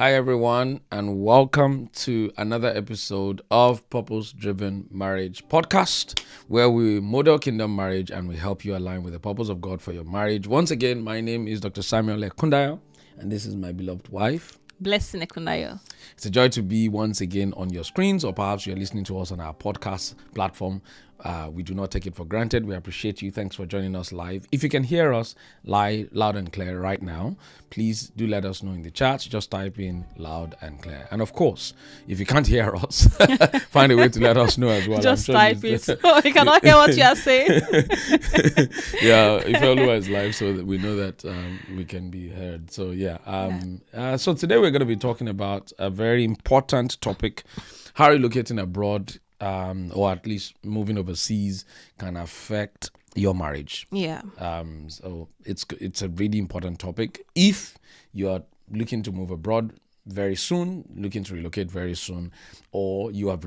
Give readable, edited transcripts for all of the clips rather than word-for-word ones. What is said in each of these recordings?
Hi, everyone, and welcome to another episode of Purpose Driven Marriage Podcast, where we model kingdom marriage and we help you align with the purpose of God for your marriage. Once again, my name is Dr. Samuel Ekundayo, and this is my beloved wife, Blessing Ekundayo. It's a joy to be once again on your screens, or perhaps you're listening to us on our podcast platform. We do not take it for granted. We appreciate you. Thanks for joining us live. If you can hear us loud and clear right now, please do let us know in the chat. Just type in loud and clear. And of course, if you can't hear us, find a way to let us know as well. Just type it. You cannot hear what you are saying. Yeah, if Oluwa is live, so that we know that we can be heard. So so today we're going to be talking about a very important topic: how relocating abroad, or at least moving overseas, can affect your marriage. Yeah. So it's a really important topic. If you're looking to move abroad very soon, looking to relocate very soon, or you have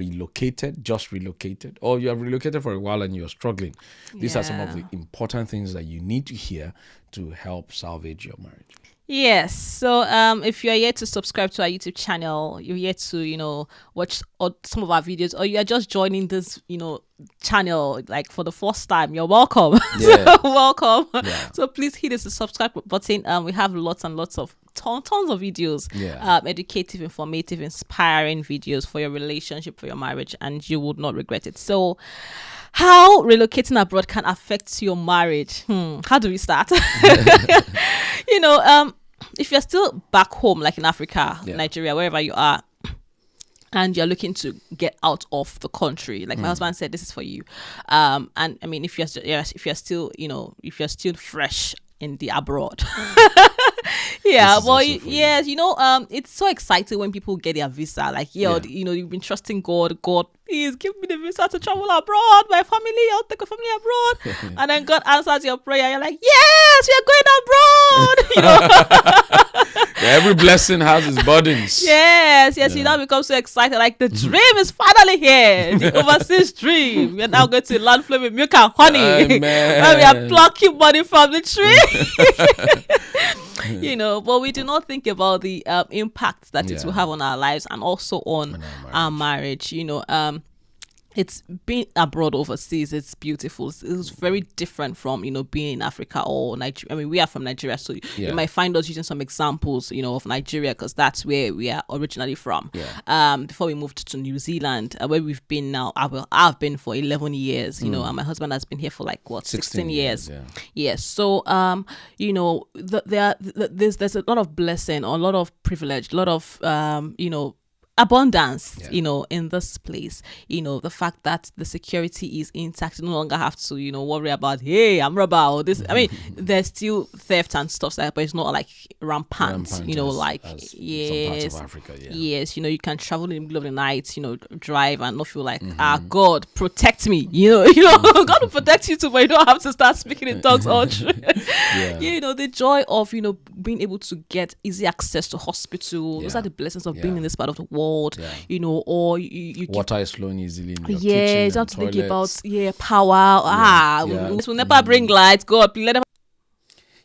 just relocated, or you have relocated for a while and you're struggling. These are some of the important things that you need to hear to help salvage your marriage. Yes. So if you're yet to subscribe to our YouTube channel, you're yet to, watch some of our videos, or you are just joining this, channel like for the first time, you're welcome. Yeah. Welcome. Yeah. So please hit the subscribe button. We have lots and lots of tons of videos, educative, informative, inspiring videos for your relationship, for your marriage, and you would not regret it. So how relocating abroad can affect your marriage? How do we start? If you're still back home, like in Africa, Nigeria, wherever you are, and you're looking to get out of the country, like my husband said, this is for you. And I mean, if you're still fresh in the abroad. It's so exciting when people get their visa. Like, you've been trusting God, please give me the visa to travel abroad. My family, I'll take a family abroad. And then God answers your prayer. You're like, yes, we are going abroad. Every blessing has its burdens. Yes. You now become so excited. Like, the dream is finally here. The overseas dream. We're now going to land flowing with milk and honey. Where we are plucking money from the tree. But we do not think about the impact that it will have on our lives and also on our marriage. It's being abroad overseas. It's beautiful. It's very different from, being in Africa or Nigeria. I mean, we are from Nigeria, so you might find us using some examples, of Nigeria, because that's where we are originally from. Before we moved to New Zealand, where we've been now, I've been for 11 years, and my husband has been here for 16 years. Yes. So, there's a lot of blessing, a lot of privilege, a lot of, abundance, in this place. The fact that the security is intact, you no longer have to, worry about, hey, I'm robber or this. I mean, there's still theft and stuff like that, but it's not like rampant Some parts of Africa, yes, you can travel in the middle of the night, drive and not feel like, God, protect me. God will protect you too, but you don't have to start speaking in tongues all through. The joy of, being able to get easy access to hospital. Those are the blessings of being in this part of the world. Or you water is flowing easily in your kitchen. You don't have to think about power. This will never bring light. God, please let them.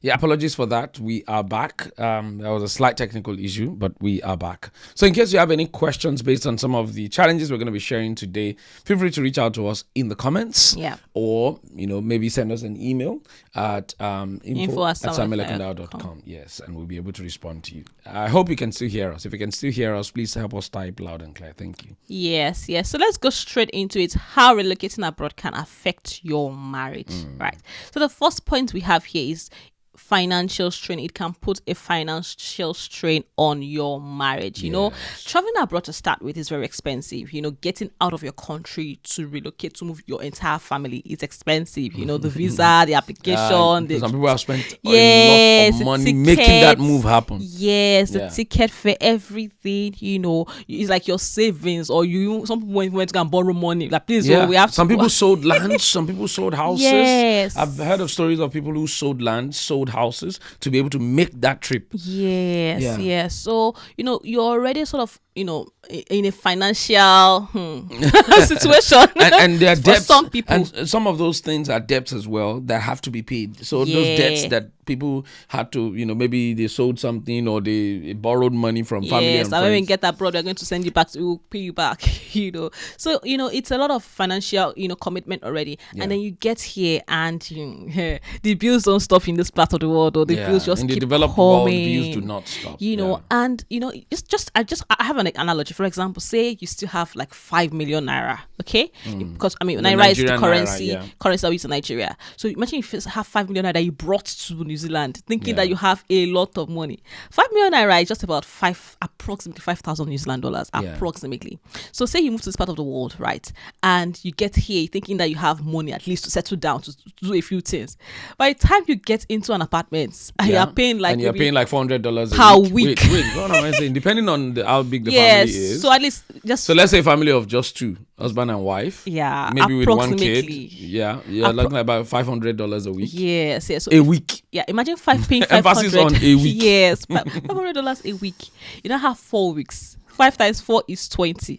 Apologies for that. We are back. There was a slight technical issue, but we are back. So in case you have any questions based on some of the challenges we're going to be sharing today, feel free to reach out to us in the comments. Or, maybe send us an email at info@samuelekundayo.com. Yes, and we'll be able to respond to you. I hope you can still hear us. If you can still hear us, please help us type loud and clear. Thank you. Yes. So let's go straight into it. How relocating abroad can affect your marriage. Right. So the first point we have here is financial strain. It can put a financial strain on your marriage. Traveling abroad to start with is very expensive. Getting out of your country to relocate, to move your entire family is expensive. The visa, the application. Some people have spent a lot of money making that move happen. Yes, the ticket for everything. It's like your savings, or some people went to go and borrow money. Like, please, we have. Some people sold land. Some people sold houses. Yes, I've heard of stories of people who sold land, sold houses to be able to make that trip. Yes. So, you're already sort of in a financial situation. and there are for debts, some people, and some of those things are debts as well that have to be paid. So those debts that people had to, maybe they sold something or they borrowed money from family and friends. When we get abroad, they're going to send you back, we'll pay you back, So, it's a lot of financial, commitment already. And then you get here and the bills don't stop in this part of the world, or the bills just keep developed coming. World, the bills do not stop. And, I have an analogy. For example, say you still have like 5 million naira, okay? Because, naira is the currency that we use in Nigeria. So imagine if you have 5 million naira that you brought to New Zealand, thinking that you have a lot of money. 5 million naira is just about approximately 5,000 New Zealand dollars, approximately. So say you move to this part of the world, right? And you get here thinking that you have money at least to settle down, to do a few things. By the time you get into an apartment, and you're paying like $400 per week. Wait, what am I saying? Depending on how big the family is. So at least so let's say a family of just two, husband and wife. Maybe with one kid. Like about $500 a week. Yes. So a week. Yeah, imagine paying $500. Emphasis on a week. Yes, $500 a week. You don't have 4 weeks. 5 times 4 is 20.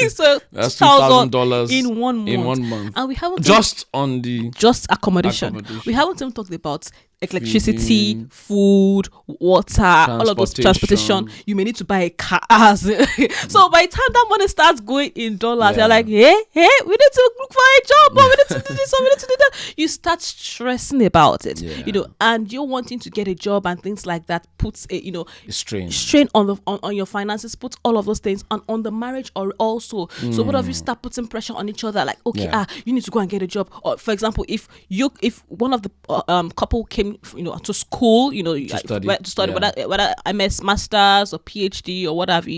So that's $2,000 in 1 month. In 1 month. And we haven't just accommodation. We haven't even talked about electricity, food, water, all of those transportation. You may need to buy a car. So by the time that money starts going in dollars, you're like, hey, we need to look for a job, or we need to do this, or we need to do that. You start stressing about it, and you're wanting to get a job and things like that puts a strain on your finances, puts all of those things on the marriage or also. So both of you start putting pressure on each other, like, okay, you need to go and get a job. Or for example, if one of the couple came to school, to study whether MS Masters or PhD or whatever,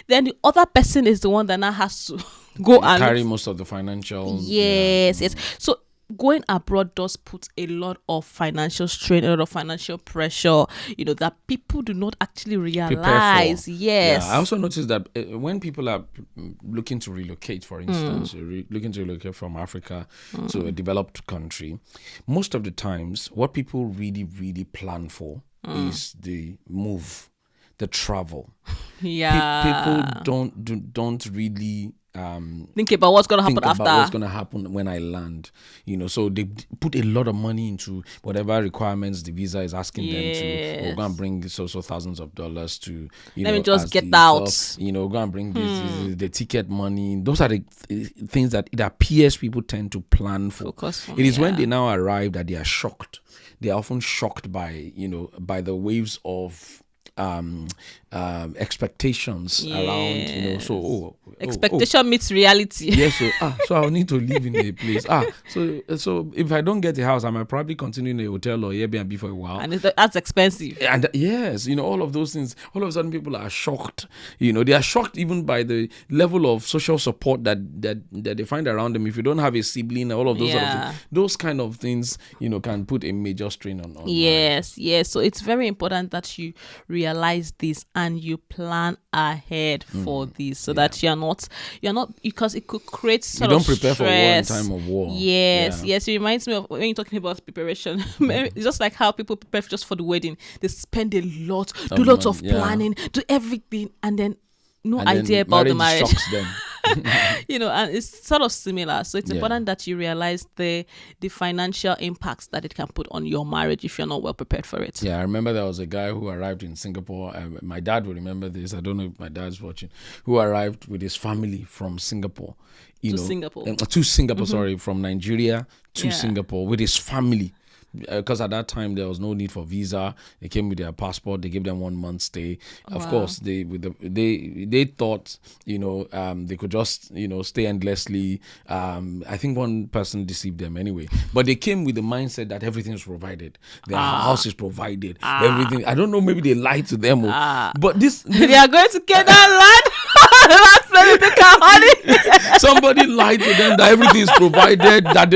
then the other person is the one that now has to go and carry most of the financial. Yes. So going abroad does put a lot of financial strain, a lot of financial pressure, that people do not actually realize. Yes. I also noticed that when people are looking to relocate, for instance, looking to relocate from Africa to a developed country, most of the times what people really, really plan for is the move, the travel. People don't really think about what's going to happen after. What's going to happen when I land, so they put a lot of money into whatever requirements the visa is asking them to go and bring so thousands of dollars to, let me just get out. Go and bring the ticket money. Those are the things that it appears people tend to plan for. It is when they now arrive that they are shocked. They are often shocked by the waves of expectations around, expectation meets reality. Yes, so I'll need to live in a place. So if I don't get a house, I might probably continue in a hotel or Airbnb for a while, and that's expensive. And yes, all of those things. All of a sudden, people are shocked. They are shocked even by the level of social support that they find around them. If you don't have a sibling, all of those sort of things, those kind of things, can put a major strain on. Yes. So it's very important that you realize this and you plan ahead for this, so that you're not because it could create sort of stress. You don't prepare for war in time of war. Yes. It reminds me of when you're talking about preparation. It's just like how people prepare just for the wedding. They spend a lot, do lots of planning, do everything, and then idea about the marriage. Shocks them. And it's sort of similar. So it's important that you realize the financial impacts that it can put on your marriage if you're not well prepared for it. I remember there was a guy who arrived in Singapore. My dad will remember this. I don't know if my dad's watching. Who arrived with his family from Singapore. To Singapore, sorry, from Nigeria to Singapore with his family. Because at that time there was no need for visa. They came with their passport. They gave them 1 month stay. Of course, they thought they could just stay endlessly. I think one person deceived them anyway. But they came with the mindset that everything is provided. Their house is provided. Everything. I don't know. Maybe they lied to them. But this they are going to get that land. Somebody lied to them that everything is provided. That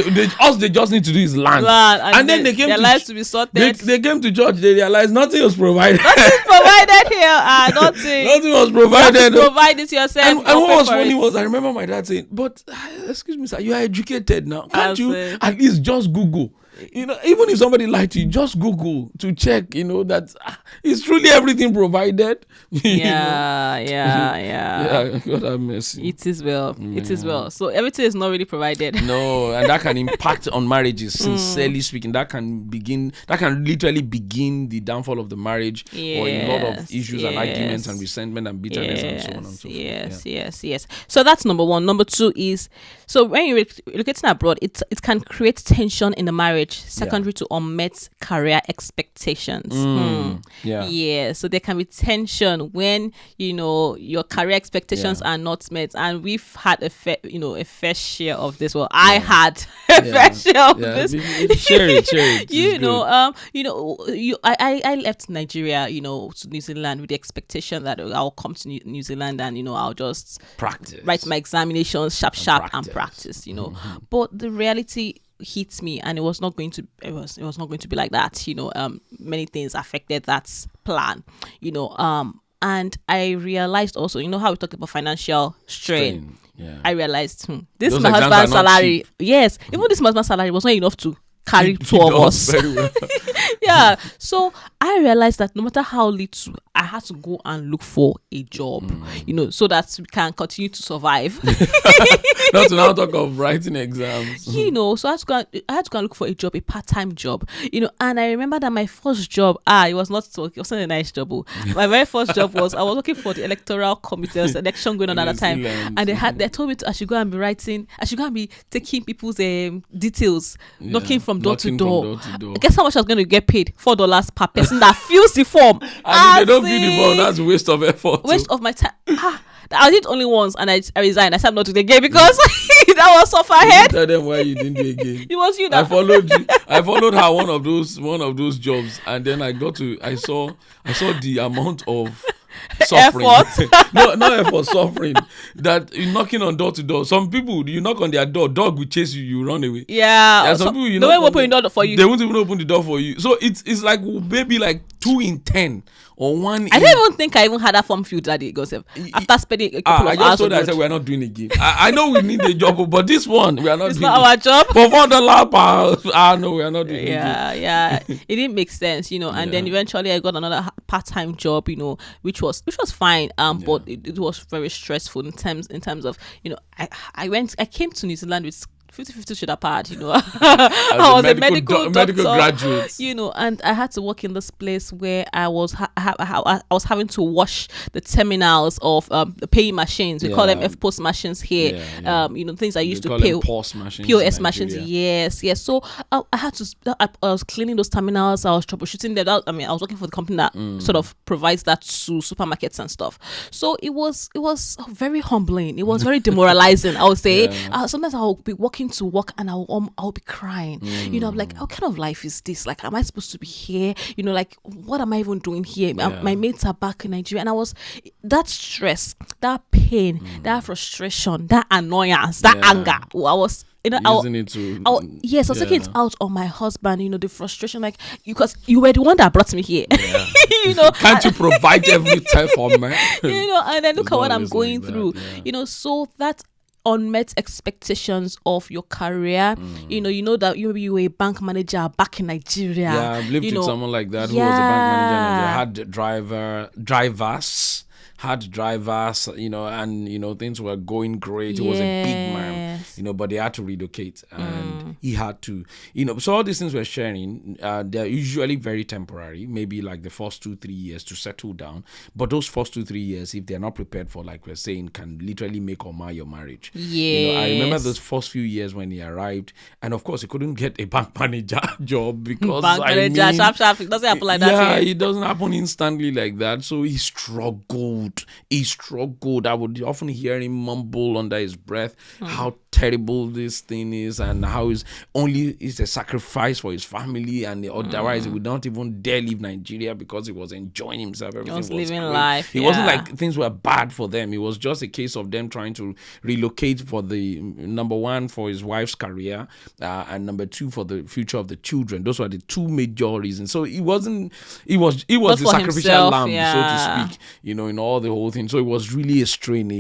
they just need to do is land. And then they came their lives to be sorted. They came to church. They realized nothing was provided. Nothing provided here. Nothing. Nothing was provided. Provide it yourself. And what was funny was I remember my dad saying, "But excuse me, sir, you are educated now. Can't you at least just Google?" even if somebody lied to you, just Google to check, that is truly everything provided. Yeah. God have mercy. It is well. So everything is not really provided. No, and that can impact on marriages. Sincerely speaking, that can literally begin the downfall of the marriage, or a lot of issues and arguments and resentment and bitterness and so on and so forth. Yes. So that's number one. Number two is, so when you're relocating abroad, it can create tension in the marriage, secondary to unmet career expectations. So there can be tension when your career expectations are not met, and we've had a fair share of this. Well, I had a fair share of this. Share it. I left Nigeria, to New Zealand with the expectation that I'll come to New Zealand and I'll just practice, write my examinations sharp and practice. But the reality hit me, and it was not going to be like that. Many things affected that plan. And I realized also, how we talked about financial strain. I realized this is my husband's salary. Yes, even this husband's salary was not enough to carry two of us. Very well. So I realized that no matter how little, I had to go and look for a job, so that we can continue to survive. Not to now talk of writing exams. So I had to go and look for a job, a part-time job. And I remember that my first job, it wasn't a nice job. My very first job I was working for the electoral committee. There was an election going on at the time, and they told me I should go and be taking people's details, knocking from door to door. Guess how much I was going to get paid? $4 per person that fills the form. And if they don't fill the form, that's a waste of effort. Waste of my time. I did only once, and I resigned. I said I'm not doing it again because that was off my head. Tell them why you didn't do it again. It was you that I followed you. I followed her one of those jobs, and then I saw the amount of suffering. not effort, suffering. That you're knocking on door to door. Some people, you knock on their door, dog will chase you, you run away. Yeah. And some people, they won't open the door for you. They won't even open the door for you. So it's like maybe like 2 in 10 or 1. I don't even think I even had that form filled that day, Joseph. After spending a couple of hours. I just told her, I said we're not doing it again. I know we need a job, but this one we are not. It's doing not our job. For $4 per hour, no, we are not doing it. Yeah. It didn't make sense, And then eventually I got another part-time job, which was fine. But it was very stressful in terms of, I came to New Zealand with 50-50 should have had, I was a medical graduate, and I had to work in this place where I was having to wash the terminals of the paying machines. We call them FPOS machines here. Things I used to pay. POS machines. POS machines. Yes. So I had to. I was cleaning those terminals. I was troubleshooting them. I was working for the company that sort of provides that to supermarkets and stuff. So it was very humbling. It was very demoralizing. I would say. Sometimes I would be walking to work and I'll be crying. I'm like, what kind of life is this? Like, am I supposed to be here? Like, what am I even doing here? My mates are back in Nigeria, and I was that stress, that pain, that frustration, that annoyance, that anger. I was using it to. I was taking it out on my husband. The frustration, like, because you were the one that brought me here. Can't you provide every time for me? And then look at what I'm going through. So that unmet expectations of your career. That you were a bank manager back in Nigeria. Yeah, I've lived with someone like that who was a bank manager in Nigeria. Had drivers, and things were going great. He was a big man, but they had to relocate, and he had to, so all these things we're sharing, they're usually very temporary, maybe like the first 2-3 years to settle down. But those first 2-3 years, if they're not prepared for, like we're saying, can literally make or mar your marriage. Yes. I remember those first few years when he arrived, and of course he couldn't get a bank manager job because sharp. It doesn't happen like that. Yeah, it doesn't happen instantly like that. So he struggled. I would often hear him mumble under his breath how terrible this thing is, and how it's a sacrifice for his family, and otherwise he would not even dare leave Nigeria because he was enjoying himself. Everything was living great. life. It wasn't like things were bad for them. It was just a case of them trying to relocate for the number one, for his wife's career, and number two, for the future of the children. Those were the two major reasons. So it was the sacrificial lamb, so to speak, in all the whole thing. So it was really a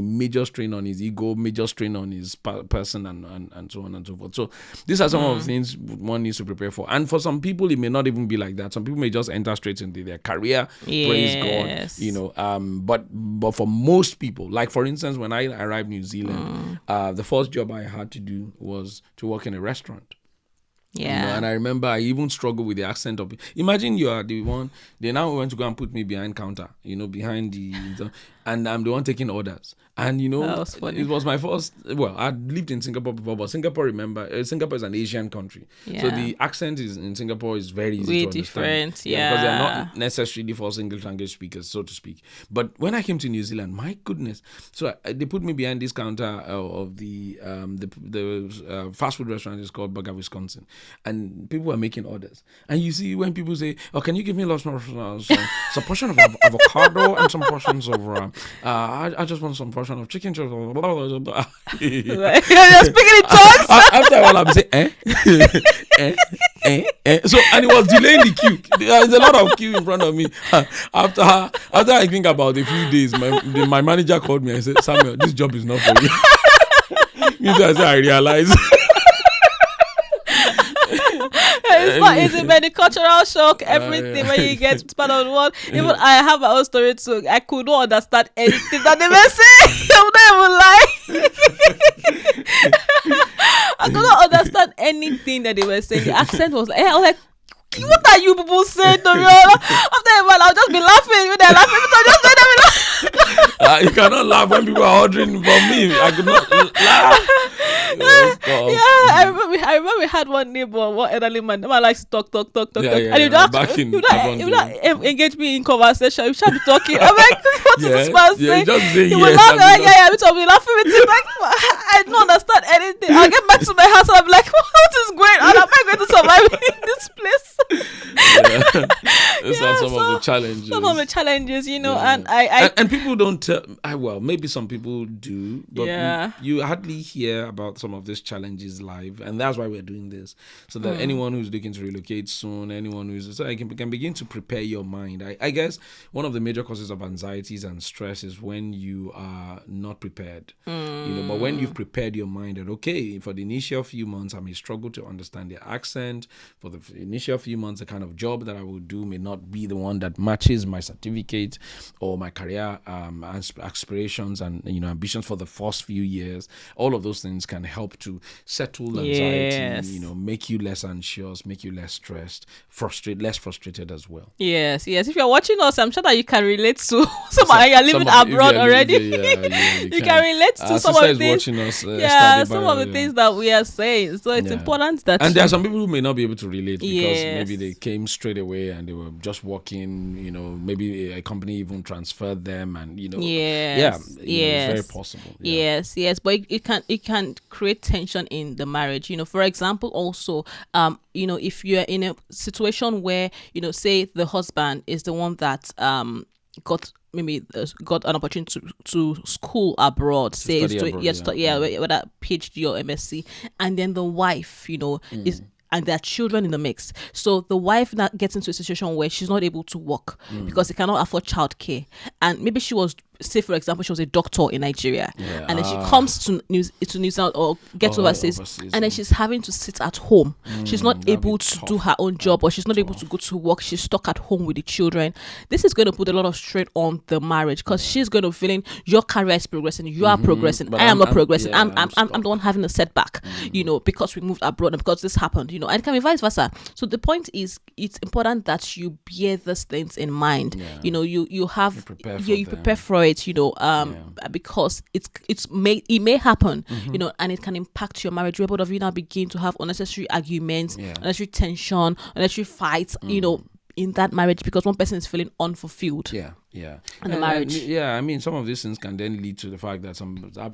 major strain on his ego, major strain on his personal person and so on and so forth. So these are some of the things one needs to prepare for. And for some people, it may not even be like that. Some people may just enter straight into their career. Praise God. But for most people, like for instance, when I arrived in New Zealand, the first job I had to do was to work in a restaurant. Yeah. And I remember I even struggled with the accent of it. Imagine you are the one, they now went to go and put me behind counter, behind and I'm the one taking orders. And, that was funny. It was my first, I'd lived in Singapore before, but Singapore is an Asian country. Yeah. So the accent in Singapore is very easy to understand. Different, because they're not necessarily for English language speakers, so to speak. But when I came to New Zealand, my goodness. So they put me behind this counter of the fast food restaurant is called Burger Wisconsin. And people were making orders. And you see when people say, oh, can you give me lots more, some portion of avocado and some portions of, I just want some portion of chicken chops. Blah, blah, blah, blah. You're speaking in tongues. After a while, I'm saying, So, and it was delaying the queue. There's a lot of queue in front of me. After I think about a few days, my manager called me and said, Samuel, this job is not for you. I realized. It's not easy, man. The cultural shock, everything when you get part of the world. Even I have my own story too. I could not understand anything that they were saying. I'm not even lying. I could not understand anything that they were saying. The accent was like, I was like, what are you people saying to me? After a while, I'll just be laughing. When they're laughing, I'll just let them laugh. You cannot laugh when people are ordering from me. I could not laugh. I remember we had one neighbor, one elderly man. The man likes to talk. And he would not engage me in conversation. We should be talking. I'm like, what is this man saying? He would laugh like, we'll be laughing with him. Like, I don't understand anything. I'll get back to my house and I'll be like, what is going on? Am I going to survive in this place? Those are some of the challenges. Some of the challenges, and people don't tell. Maybe some people do, but you hardly hear about some of these challenges live, and that's why we're doing this, so that anyone who's looking to relocate soon, anyone who's so I can begin to prepare your mind. I guess one of the major causes of anxieties and stress is when you are not prepared. But when you've prepared your mind that okay, for the initial few months I may struggle to understand the accent. For the initial few months, the kind of job that I will do may not be the one that matches my certificate or my career aspirations and ambitions for the first few years. All of those things can help to settle anxiety, make you less anxious, make you less stressed, less frustrated as well. Yes. If you're watching us, I'm sure that you can relate to you're living abroad already. You can relate to some of the things. Watching us, some of the things that we are saying. So it's important that. And there are some people who may not be able to relate because maybe they came straight away and they were just working. Maybe a company even transferred them, and it's very possible. Yes, but it can create tension in the marriage. For example, also, if you're in a situation where say the husband is the one that got an opportunity to school abroad, whether PhD or MSc, and then the wife, is. And there are children in the mix. So the wife now gets into a situation where she's not able to work because they cannot afford childcare. And maybe she was, say for example, she was a doctor in Nigeria. And then she comes to New Zealand or gets overseas. And then she's having to sit at home. She's not able to do her own job, or she's not able to go to work. She's stuck at home with the children. This is going to put a lot of strain on the marriage because she's going to feeling your career is progressing, you are progressing, but I am not progressing. I'm the one having a setback, because we moved abroad and because this happened, and it can be vice versa. So the point is, it's important that you bear these things in mind. You prepare for it, because it may happen, and it can impact your marriage. Where both of you now begin to have unnecessary arguments, unnecessary tension, unnecessary fights, in that marriage because one person is feeling unfulfilled. And the marriage. Some of these things can then lead to the fact that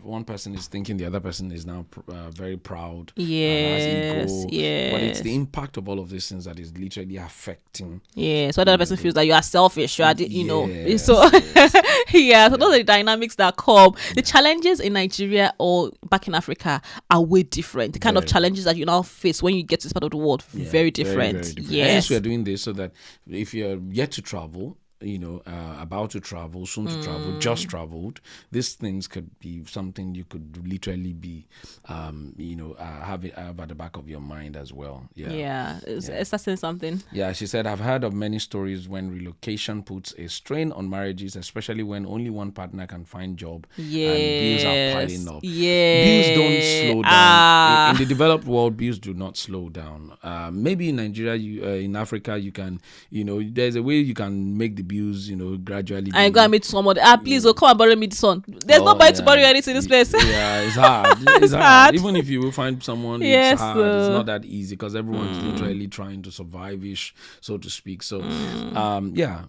one person is thinking the other person is now very proud. Has ego. But it's the impact of all of these things that is literally affecting. So the other person feels that you are selfish. So so those are the dynamics that come. The challenges in Nigeria or back in Africa are way different. The kind of challenges that you now face when you get to this part of the world, very different. Very different. Yes, we are doing this so that if you're yet to travel, about to travel, soon to travel, just traveled, these things could be something you could literally be, have at the back of your mind as well. Yeah. Is that saying something? Yeah, she said, I've heard of many stories when relocation puts a strain on marriages, especially when only one partner can find job and bills are piling up. Bills don't slow down. In the developed world, bills do not slow down. Maybe in Nigeria, in Africa, you can, there's a way you can make the bills, gradually. I go and meet someone. Please, come and borrow me this one. There's nobody to borrow anything in this place. Yeah, it's hard. It's hard. Even if you will find someone, it's hard. It's not that easy because everyone's literally trying to survive-ish, so to speak. So,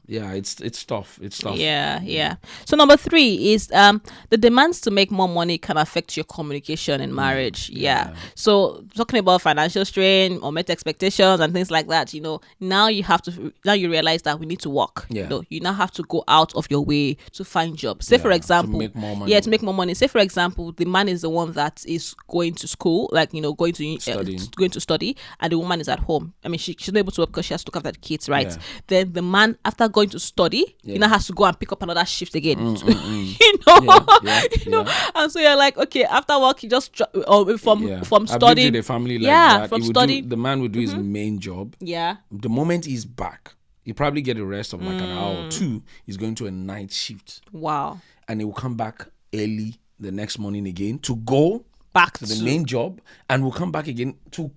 it's tough. It's tough. Yeah. So number 3 is the demands to make more money can affect your communication in marriage. Yeah. So talking about financial strain or met expectations and things like that, now you realize that we need to work. You now have to go out of your way to find jobs. Say for example, to make more money. Say for example, the man is the one that is going to school, like going to study, and the woman is at home. I mean, she's not able to work because she has to look after the kids, right? Then the man, after going to study, he now has to go and pick up another shift again. And so you're like, okay, after work, he just from study. I've lived in a family like that. From study, the man would do his main job. The moment he's back, he probably get a rest of like an hour or 2. He's going to a night shift. Wow. And he will come back early the next morning again to go back to the main job, and will come back again to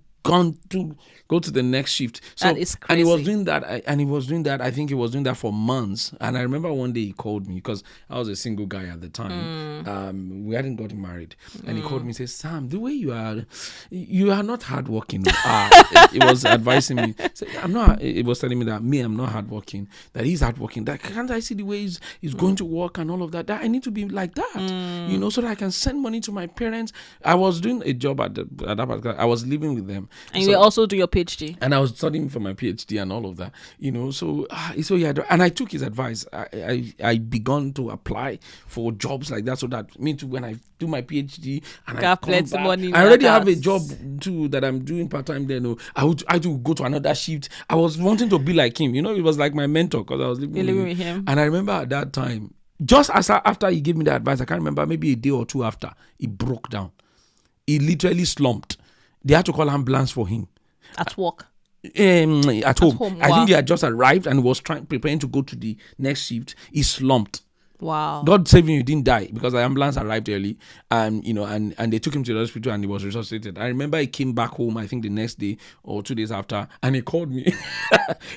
go to the next shift. So, that is crazy. And he was doing that. I think he was doing that for months. And I remember one day he called me because I was a single guy at the time. We hadn't gotten married, and he called me and said, "Sam, the way you are not hardworking." It was advising me. I'm not. It was telling me that I'm not hardworking. That he's hardworking. That can't I see the way he's going to work and all of that. That I need to be like that, so that I can send money to my parents. I was doing a job at that particular. I was living with them. And you also do your PhD. And I was studying for my PhD and all of that, So and I took his advice. I began to apply for jobs like that, so that me too, when I do my PhD and I come back, money. I already have a job too that I'm doing part time there. I do go to another shift. I was wanting to be like him. It was like my mentor because I was living with him. And I remember at that time, just after he gave me the advice, I can't remember, maybe a day or 2 after, he broke down. He literally slumped. They had to call ambulance for him. At work? At home. Wow. I think he had just arrived and was preparing to go to the next shift. He slumped. Wow. God save him, he didn't die because the ambulance arrived early, and they took him to the hospital and he was resuscitated. I remember he came back home, I think the next day or 2 days after, and he called me.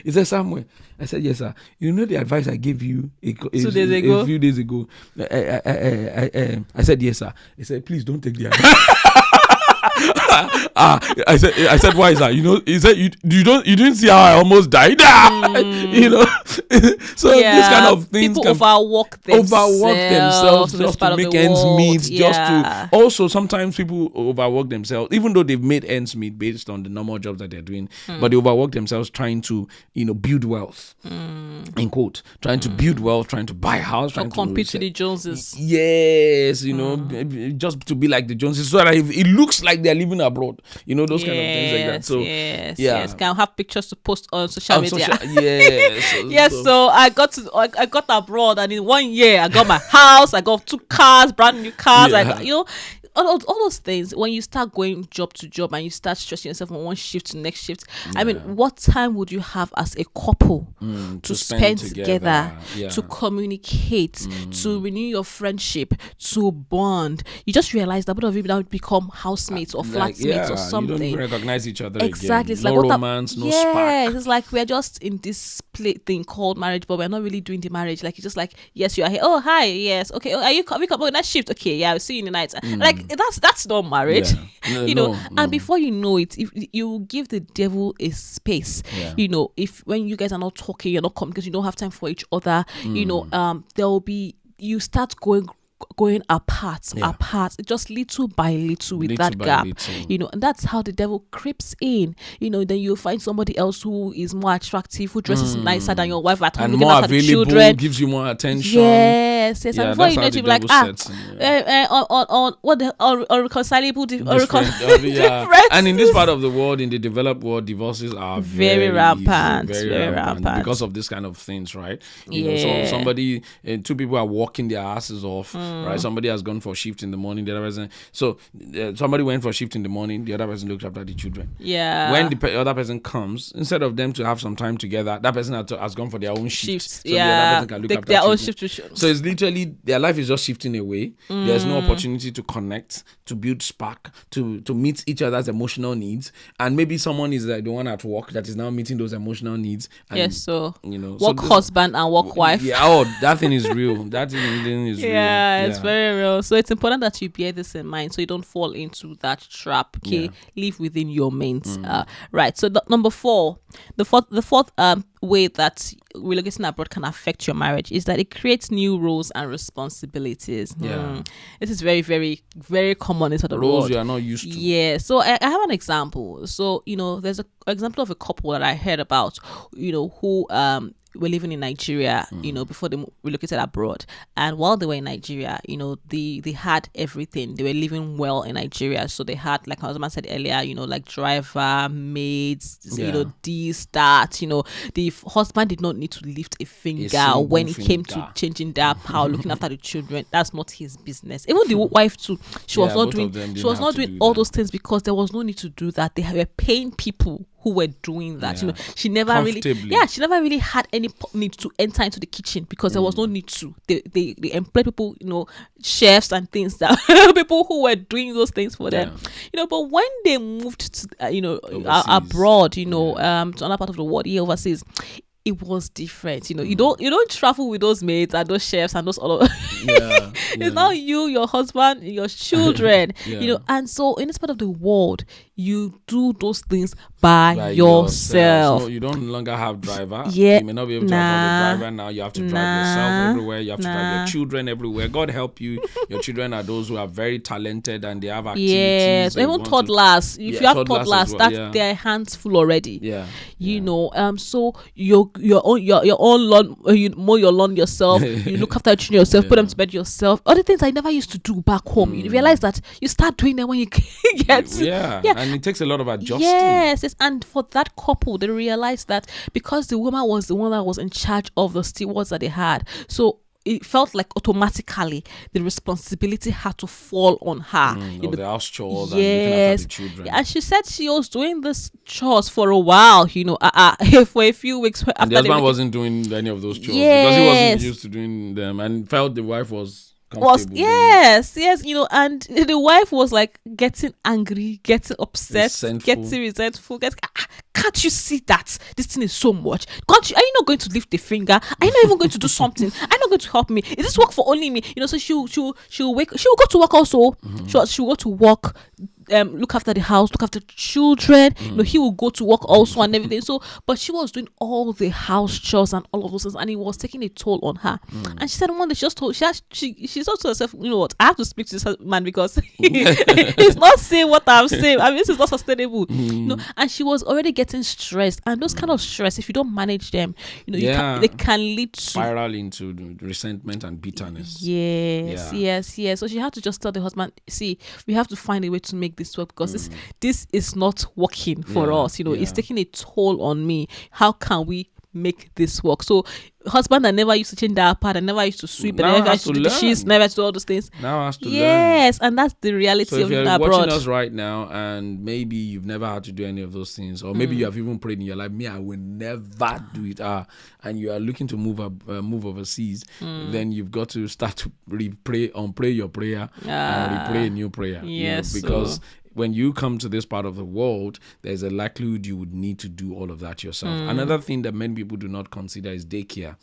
He said, "Samuel." I said, "Yes, sir. You know the advice I gave you a few days ago?" I said, "Yes, sir." He said, "Please don't take the advice." I said, "Why is that?" He said, "You didn't see how I almost died." So this kind of things people overwork themselves just to make ends meet. Also sometimes people overwork themselves, even though they've made ends meet based on the normal jobs that they're doing, but they overwork themselves trying to build wealth, in quote, trying to build wealth, trying to buy a house, trying to compete with the Joneses. Yes, just to be like the Joneses, so that it looks like they're living abroad, those kind of things like that. So yes, can have pictures to post on social media. Yes. So I got abroad, and in 1 year I got my house, I got 2 cars, brand new cars. I got, all those things. When you start going job to job and you start stressing yourself from one shift to next shift, I mean, what time would you have as a couple to spend together, to communicate, to renew your friendship, to bond? You just realize that both of you now become housemates or flatmates or something. You don't recognize each other exactly. again. It's no like romance, no spark. It's like we're just in this thing called marriage, but we're not really doing the marriage. Like, it's just like, yes, you are here. Oh, hi, yes, okay. Oh, are you coming? Oh, that shift. Okay, yeah, I'll see you in the night. Like, that's not marriage. And before you know it, if you give the devil a space, if when you guys are not talking, you're not coming because you don't have time for each other, there will be, you start going going apart, just little by little with that gap, and that's how the devil creeps in. Then you'll find somebody else who is more attractive, who dresses nicer than your wife at home, and more available, children, gives you more attention. Yes. And before you know it, you'll be like, unreconcilable differences. And in this part of the world, in the developed world, divorces are very rampant, very rampant because of this kind of things, right? So somebody, two people are walking their asses off, right? Somebody has gone for a shift in the morning, the other person. So somebody went for a shift in the morning, the other person looked after the children. Yeah. When the other person comes, instead of them to have some time together, that person has gone for their own shifts. So the other person can look after their children. own shift. So it's literally their life is just shifting away. There's no opportunity to connect, to build spark, to meet each other's emotional needs. And maybe someone is the one at work that is now meeting those emotional needs. And, yes, so work husband and work wife. Yeah, that thing is real. That thing is real. Yeah, it's very real. So it's important that you bear this in mind so you don't fall into that trap. Okay, live within your means. Right. So number 4, the fourth way that relocating abroad can affect your marriage is that it creates new roles and responsibilities. This is very, very, very common in sort of roles world. You are not used to. Yeah. So I have an example. So there's an example of a couple that I heard about. Who were living in Nigeria, before they relocated abroad. And while they were in Nigeria, they had everything. They were living well in Nigeria. So they had, like my husband said earlier, like driver, maids, this, that, the husband did not need to lift a finger when it came to changing their power, looking after the children. That's not his business. Even the wife too, she was not doing all those things because there was no need to do that. They were paying people who were doing that. She never really had any need to enter into the kitchen because there was no need to. They employ people, chefs and things, that people who were doing those things for them. But when they moved to abroad, to another part of the world, overseas, it was different. You don't travel with those maids and those chefs and those all of it's now you, your husband, your children, and so in this part of the world, you do those things by yourself. So you don't longer have driver. You may not be able to afford a driver now. You have to drive yourself everywhere. You have to drive your children everywhere. God help you. Your children are those who are very talented and they have activities. Yes, even toddlers. If you have toddlers, that's their hands full already. So your own lawn, you mow your lawn yourself. You look after your children yourself. Put them to bed yourself. Other things I never used to do back home. You realize that you start doing them when you get and it takes a lot of adjusting. Yes, and for that couple, they realized that because the woman was the one that was in charge of the stewards that they had, so it felt like automatically the responsibility had to fall on her. The house chores and looking after the children. And she said she was doing this chores for a while, for a few weeks. And the husband wasn't doing any of those chores because he wasn't used to doing them and felt the wife was yes, and the wife was like getting angry, getting upset, getting resentful. Can't you see that this thing is so much? Are you not going to lift a finger? Are you not even going to do something? Are you not going to help me? Is this work for only me? So she'll go to work also. She'll go to work. Look after the house, look after the children. He will go to work also and everything. So, but she was doing all the house chores and all of those things, and it was taking a toll on her. And she said one day she thought to herself, what? I have to speak to this man because he's not saying what I'm saying. I mean, this is not sustainable. And she was already getting stressed, and those kind of stress, if you don't manage them, they can lead to spiral into resentment and bitterness. Yes. So she had to just tell the husband, see, we have to find a way to make this work because this is not working for us. It's taking a toll on me. How can we make this work? So husband that never used to change that part and never used to sweep and never used to do the dishes, never used to do all those things, now has to learn. Yes, and that's the reality of living abroad. If you're watching us right now and maybe you've never had to do any of those things, or maybe you have even prayed in your life, I will never do it, and you are looking to move overseas, then you've got to start to pray your prayer and pray a new prayer. Yes, because when you come to this part of the world, there's a likelihood you would need to do all of that yourself. Another thing that many people do not consider is daycare.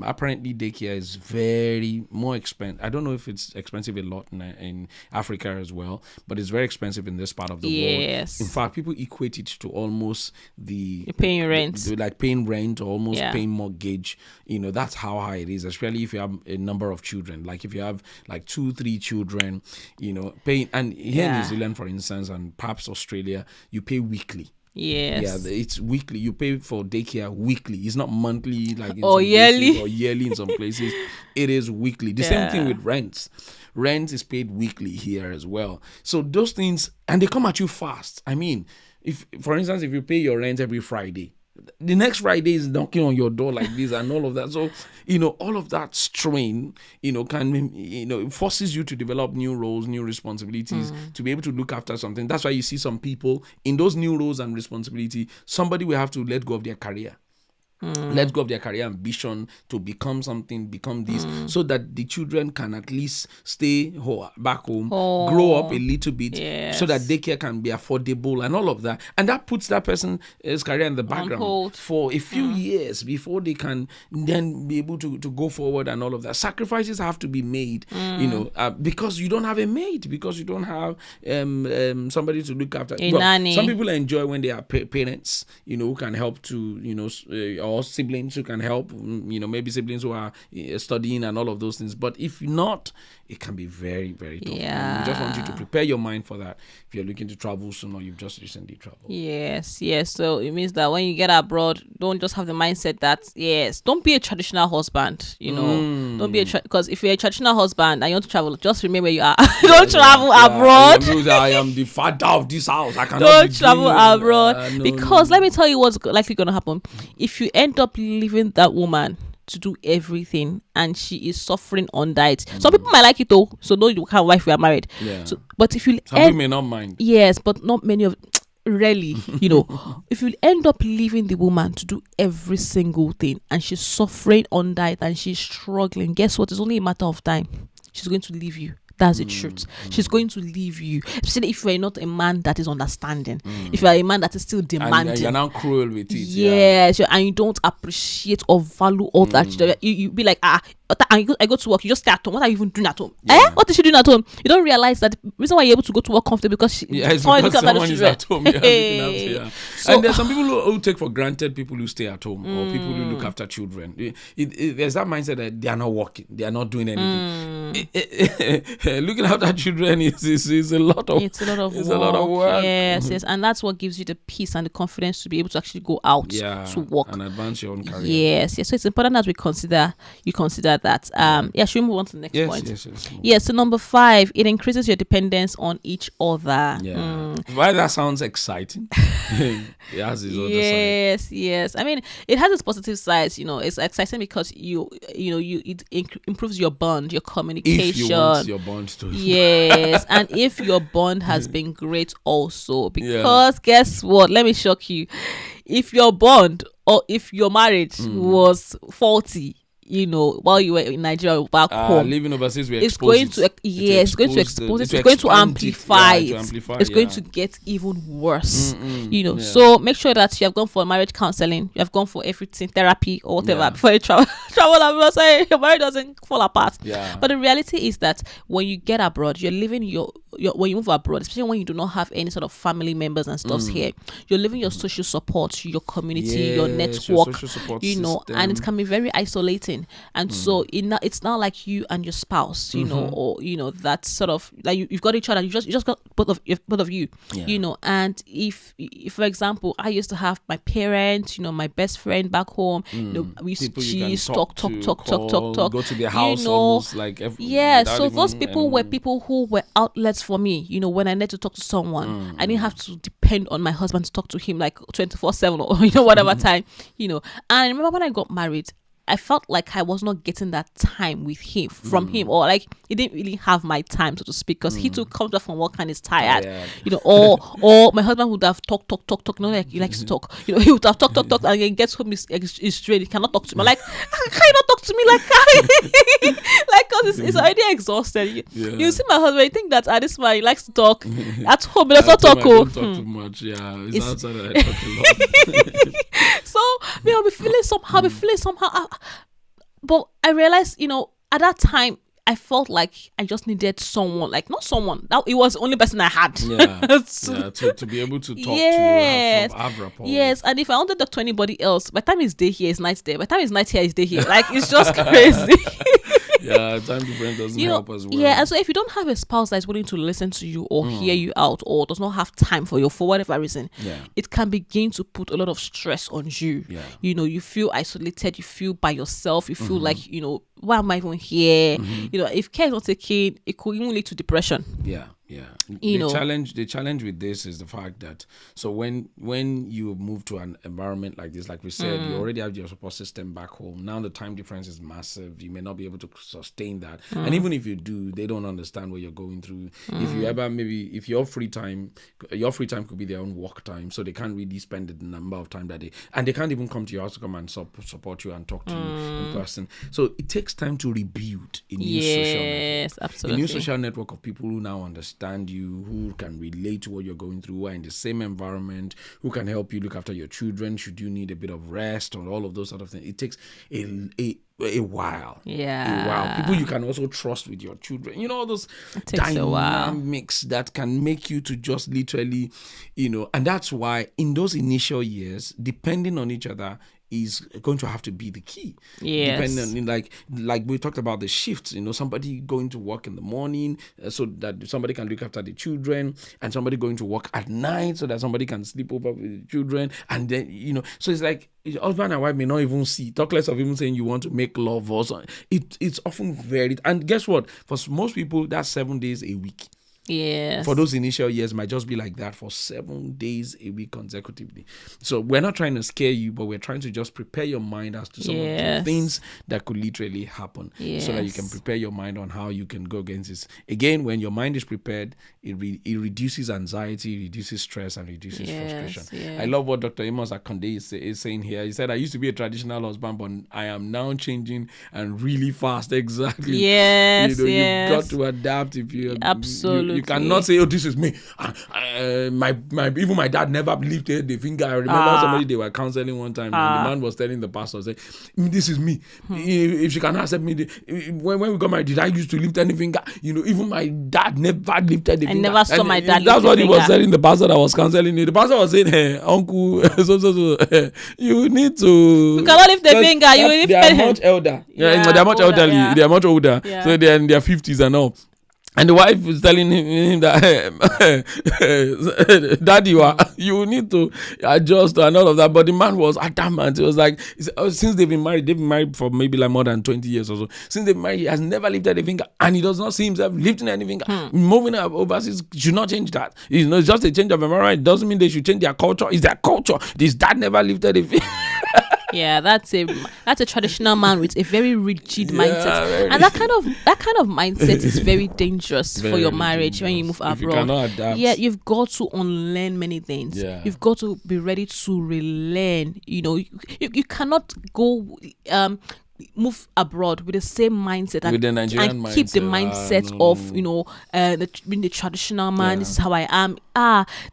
Apparently daycare is very more expensive. I don't know if it's expensive a lot in Africa as well, but it's very expensive in this part of the world. In fact, people equate it to almost you're paying rent, like paying rent or almost paying mortgage. That's how high it is, especially if you have a number of children. Like if you have like 2-3 children, paying. And here in New Zealand, for instance, and perhaps Australia, you pay weekly. Yes. Yeah, it's weekly. You pay for daycare weekly. It's not monthly like in or yearly places, or yearly in some places. It is weekly. The same thing with rents. Rent is paid weekly here as well. So those things, and they come at you fast. I mean, if, for instance, if you pay your rent every Friday, the next Friday is knocking on your door like this and all of that. So, all of that strain, can, forces you to develop new roles, new responsibilities, to be able to look after something. That's why you see some people in those new roles and responsibility, somebody will have to let go of their career. Let go of their career ambition to become something, become this, so that the children can at least stay back home, grow up a little bit, so that daycare can be affordable and all of that. And that puts that person's career in the background for a few years before they can then be able to go forward and all of that. Sacrifices have to be made, because you don't have a mate, because you don't have somebody to look after. Nanny. Some people enjoy when they are parents, who can help to, or siblings who can help, maybe siblings who are studying and all of those things. But if not, it can be very, very tough. And we just want you to prepare your mind for that if you're looking to travel soon or you've just recently traveled. Yes. So it means that when you get abroad, don't just have the mindset that, don't be a traditional husband, don't be because if you're a traditional husband and you want to travel, just remain where you are. Don't travel abroad. I am the father of this house. I cannot don't travel abroad because let me tell you what's likely going to happen. If you end up leaving that woman to do everything and she is suffering under it, some people might like it though, so no, you can't wife, we are married. So, but if you some people may not mind. Yes, but not many of really, if you end up leaving the woman to do every single thing and she's suffering under it and she's struggling, guess what? It's only a matter of time. She's going to leave you. That's the truth. She's going to leave you, especially if you're not a man that is understanding. If you're a man that is still demanding, and you're now cruel with it. Yes, and you don't appreciate or value all that. You be like, I go to work, you just stay at home. What are you even doing at home? What is she doing at home? You don't realize that the reason why you're able to go to work comfortably because someone is at home. So, and there's some people who take for granted people who stay at home or people who look after children. There's that mindset that they are not working, they are not doing anything. Looking after children is a lot of work. Yes, and that's what gives you the peace and the confidence to be able to actually go out to work and advance your own career. Yes. So it's important that you consider that. Should we move on to the next point? Yes. So number 5, it increases your dependence on each other. Why that sounds exciting? It has its other side. Yes. I mean, it has its positive sides. It's exciting because it improves your bond, your communication. If you want your bond to. Yes, and if your bond has been great also, because guess what? Let me shock you. If your bond or if your marriage was faulty, while you were in Nigeria or back home, living overseas, it's going to expose it. It's going to amplify it. It's going to get even worse. So make sure that you have gone for marriage counseling, you have gone for everything, therapy or whatever before you travel. I'm not saying your marriage doesn't fall apart. But the reality is that when you get abroad, you're living when you move abroad, especially when you do not have any sort of family members and stuff here, you're living your social support, your community, your network, and it can be very isolating. And so it's not like you and your spouse, or that sort of like you've got each other. You just got both of you, And if for example, I used to have my parents, my best friend back home. We used to talk. Go to their house almost like so those people were people who were outlets for me. When I need to talk to someone, I didn't have to depend on my husband to talk to him like 24/7 or whatever time. And I remember when I got married, I felt like I was not getting that time with him from him, or like he didn't really have my time, so to speak, because he too comes back from work and is tired, or my husband would have talk, like he likes to talk, he would have talk, and then he gets home is drained, he cannot talk to me. Like, can you not talk to me like, like, because because it's already exhausted. You see my husband, you think that this man, he likes to talk at home, but does not talk. Don't talk too much. Yeah, it's outside that I talk a lot. So I'll be feeling somehow, but I realized, at that time, I felt like I just needed someone, like not someone. That it was the only person I had. Yeah, to be able to talk to, have rapport. Yes, and if I wanted to talk to anybody else, by the time it's day here, it's night there. By the time it's night here, it's day here. Like, it's just crazy. Yeah, time difference doesn't help as well. Yeah, and so if you don't have a spouse that is willing to listen to you or hear you out or does not have time for you for whatever reason, it can begin to put a lot of stress on you. Yeah. You feel isolated, you feel by yourself, you feel like, why am I even here? If care is not taken, it could even lead to depression. Yeah. The challenge with this is the fact that when you move to an environment like this, like we said, you already have your support system back home. Now the time difference is massive. You may not be able to sustain that, and even if you do, they don't understand what you're going through. If you ever if your free time could be their own work time, so they can't really spend the number of time that they can't even come to your house to come and support you and talk to you in person. So it takes time to rebuild a new social network. Absolutely. A new social network of people who now understand you, who can relate to what you're going through, who are in the same environment, who can help you look after your children should you need a bit of rest or all of those sort of things. It takes a while. Yeah. A while. People you can also trust with your children. All those dynamics that can make you to just literally, and that's why in those initial years, depending on each other is going to have to be the key. Yes. Depending on, like we talked about the shifts, somebody going to work in the morning so that somebody can look after the children, and somebody going to work at night so that somebody can sleep over with the children, and then so it's like husband and wife may not even see, talk less of even saying you want to make love or something. It's often varied, and guess what? For most people, that's 7 days a week. Yes. For those initial years, might just be like that for 7 days a week consecutively. So we're not trying to scare you, but we're trying to just prepare your mind as to some of the things that could literally happen, so that you can prepare your mind on how you can go against this. Again, when your mind is prepared, it reduces anxiety, reduces stress, and reduces frustration. Yeah. I love what Dr. Drs Ekundayo is saying here. He said, I used to be a traditional husband, but I am now changing and really fast. Exactly. Yes. You've got to adapt if you absolutely. You cannot say, "Oh, this is me." Even my dad never lifted the finger. I remember somebody they were counseling one time, and the man was telling the pastor, "Say, this is me. If she cannot accept me, when we got married, did I used to lift any finger? Even my dad never lifted the finger. I never saw my dad. That's what he was telling the pastor that was counseling me. The pastor was saying, "Hey, uncle, you need to. You cannot lift the finger. You will lift They are much elder. They are much elderly. Yeah. They are much older. Yeah. So they are in their 50s and all." And the wife was telling him that, Daddy, you need to adjust and all of that. But the man was adamant. It was like, since they've been married for maybe like more than 20 years or so. Since they've been married, he has never lifted a finger. And he does not see himself lifting any finger. Moving overseas should not change that. It's just a change of environment. It doesn't mean they should change their culture. It's their culture. His dad never lifted a finger. Yeah, that's a traditional man with a very rigid mindset, and that kind of mindset is very dangerous for your marriage when you move abroad. You cannot adapt. Yeah, you've got to unlearn many things. Yeah. You've got to be ready to relearn. You cannot go move abroad with the same mindset and keep the mindset of the traditional man. This is how I am.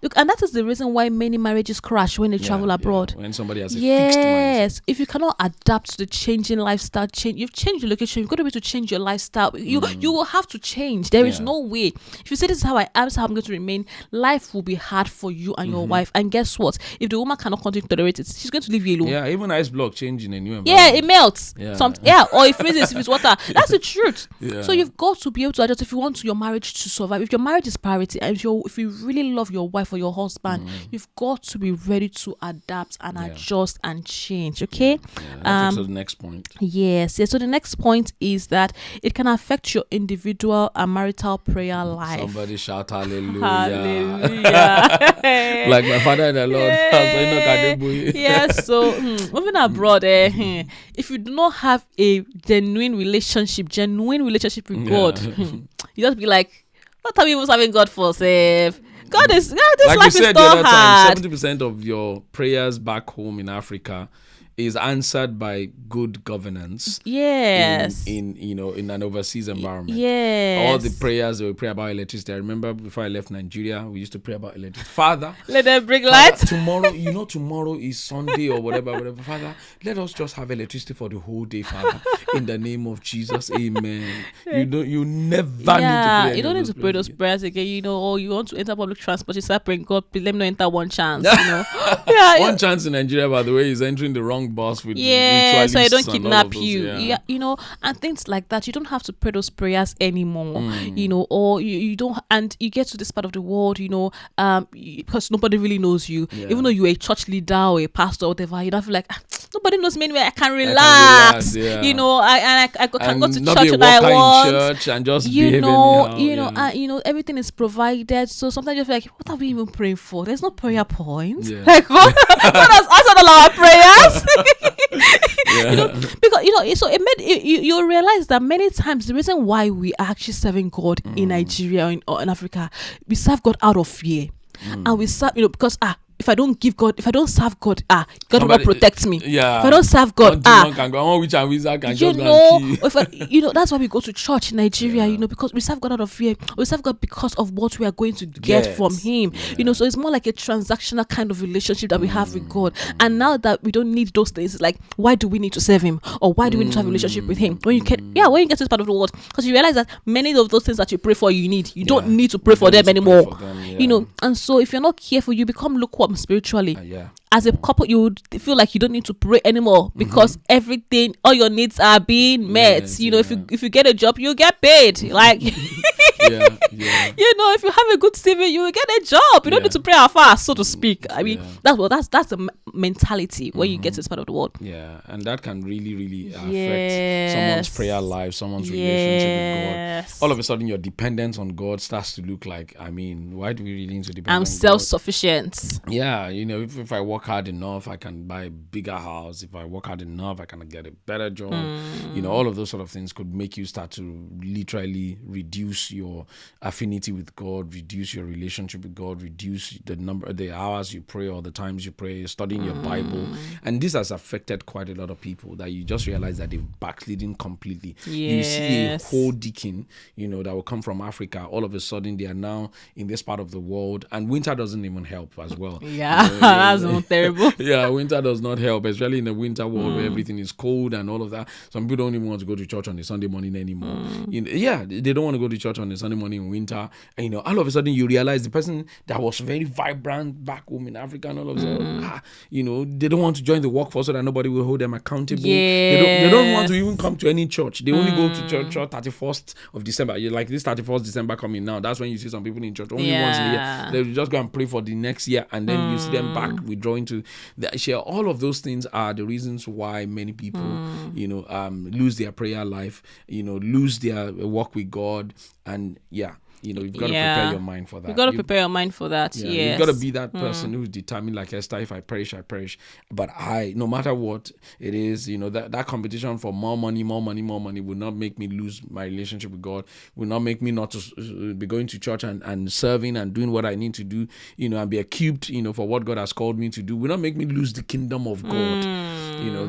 Look, and that is the reason why many marriages crash when they travel abroad. When somebody has a fixed mindset. If you cannot adapt to the changing lifestyle, you've changed your location. You've got to be able to change your lifestyle. You will have to change. There is no way. If you say this is how I am, this is how I'm going to remain, life will be hard for you and your wife. And guess what? If the woman cannot continue to tolerate it, she's going to leave you alone. Yeah, even ice block changing a new environment. Yeah, it melts. Or it freezes if it's water. That's the truth. So you've got to be able to adjust if you want your marriage to survive. If your marriage is priority, and if you really love your wife or your husband, you've got to be ready to adapt and adjust and change. Okay. That takes us to the next point. Yes. So the next point is that it can affect your individual and marital prayer life. Somebody shout hallelujah. Hallelujah. Like my father in the Lord. Yes. So moving abroad, if you do not have a genuine relationship with God, you just be like, what are we even serving God for, Save? This like life is so hard. 70% of your prayers back home in Africa is answered by good governance. Yes. In an overseas environment. Yes. All the prayers we pray about electricity. I remember before I left Nigeria, we used to pray about electricity. Father, let them bring light. Tomorrow is Sunday or whatever. Father, let us just have electricity for the whole day, Father. In the name of Jesus, amen. You never need to pray. You don't need to pray those prayers again, or you want to enter public transport, you start praying, God, please let me not enter one chance, One chance in Nigeria, by the way, is entering the wrong bus with so I don't kidnap you. And things like that. You don't have to pray those prayers anymore, or you don't, and you get to this part of the world, because nobody really knows you, even though you're a church leader or a pastor or whatever, you don't feel like, nobody knows me anyway, I can relax, I can go to church when I want, church and just behave anyhow, everything is provided. So sometimes you feel like, what are we even praying for? There's no prayer point. Like, God has answered all our prayers. Because so it made you realize that many times the reason why we are actually serving God in Nigeria or in Africa, we serve God out of fear, and we serve because if I don't serve God, God will not protect me. Yeah. If I don't serve God, that's why we go to church in Nigeria, because we serve God out of fear. We serve God because of what we are going to get from Him. So it's more like a transactional kind of relationship that we have with God. And now that we don't need those things, it's like, why do we need to serve Him, or why do we need to have a relationship with Him? When you get to this part of the world, because you realize that many of those things that you pray for, you don't need to pray for them anymore. And so if you're not careful, you become lukewarm spiritually. As a couple, you would feel like you don't need to pray anymore because all your needs are being met. If you get a job, you get paid. Like, if you have a good CV, you will get a job. You don't need to pray fast, so to speak. I mean, that's the mentality when you get to this part of the world. Yeah, and that can really, really affect someone's prayer life, someone's relationship with God. All of a sudden, your dependence on God starts to look like, why do we really need to depend on God? I'm self-sufficient. Yeah, if I work hard enough, I can buy a bigger house. If I work hard enough, I can get a better job. All of those sort of things could make you start to literally reduce your affinity with God, reduce your relationship with God, reduce the hours you pray or the times you pray, studying your Bible. And this has affected quite a lot of people, that you just realize that they've backslidden completely. You see a whole deacon, that will come from Africa. All of a sudden, they are now in this part of the world, and winter doesn't even help as well. That's not terrible. Winter does not help, especially in the winter world where everything is cold and all of that. Some people don't even want to go to church on a Sunday morning anymore. They don't want to go to church on a Sunday morning in winter. And all of a sudden you realize the person that was very vibrant back home in Africa, and all of a sudden, they don't want to join the workforce so that nobody will hold them accountable. They don't want to even come to any church. They only go to church 31st of December. Like this 31st December coming now, that's when you see some people in church only once a year. They'll just go and pray for the next year, and then you see them back withdrawing to the share. All of those things are the reasons why many people lose their prayer life, lose their walk with God. And you've got to prepare your mind for that. You've got to prepare your mind for that. You've got to be that person who's determined, like Esther, if I perish, I perish. But no matter what it is, that competition for more money will not make me lose my relationship with God, will not make me not to be going to church and serving and doing what I need to do, and be equipped, for what God has called me to do, will not make me lose the kingdom of God.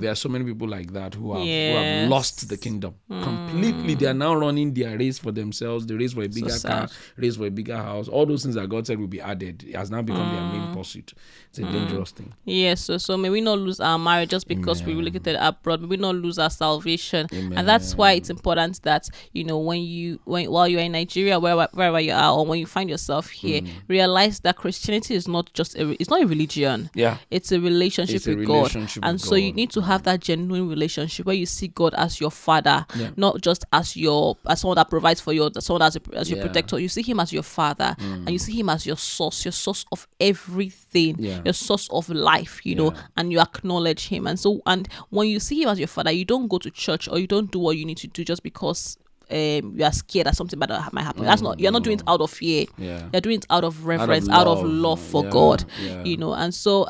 There are so many people like that who have lost the kingdom completely. They are now running their race for themselves, the race for a bigger car, race for a bigger house. All those things that God said will be added, it has now become their main pursuit. It's a dangerous thing. Yes, so may we not lose our marriage just because we relocated abroad. May we not lose our salvation. Amen. And that's why it's important that while you're in Nigeria, wherever you are, or when you find yourself here, realize that Christianity is not just it's not a religion. It's a relationship with God. And so you need to have that genuine relationship where you see God as your father, not just as someone that provides for you, someone as your protector. You see Him as your father, and you see Him as your source of everything, your source of life, and you acknowledge Him. And when you see Him as your father, you don't go to church or you don't do what you need to do just because you are scared that something bad might happen. You're not doing it out of fear. You're doing it out of reverence, out of love for God. And so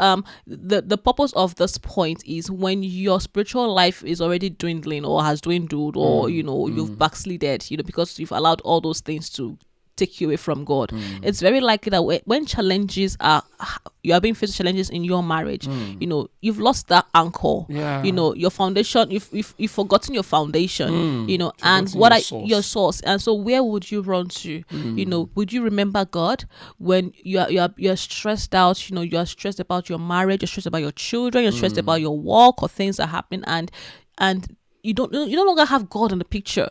the purpose of this point is when your spiritual life is already dwindling or has dwindled, or you've backslided, because you've allowed all those things to take you away from God. It's very likely that when challenges you are being faced with challenges in your marriage, you've lost that anchor. Your foundation, you've forgotten your foundation, and what your source. And so where would you run to? Would you remember God when you're stressed out? You are stressed about your marriage, you're stressed about your children, you're stressed about your work or things that happen, and you no longer have God in the picture.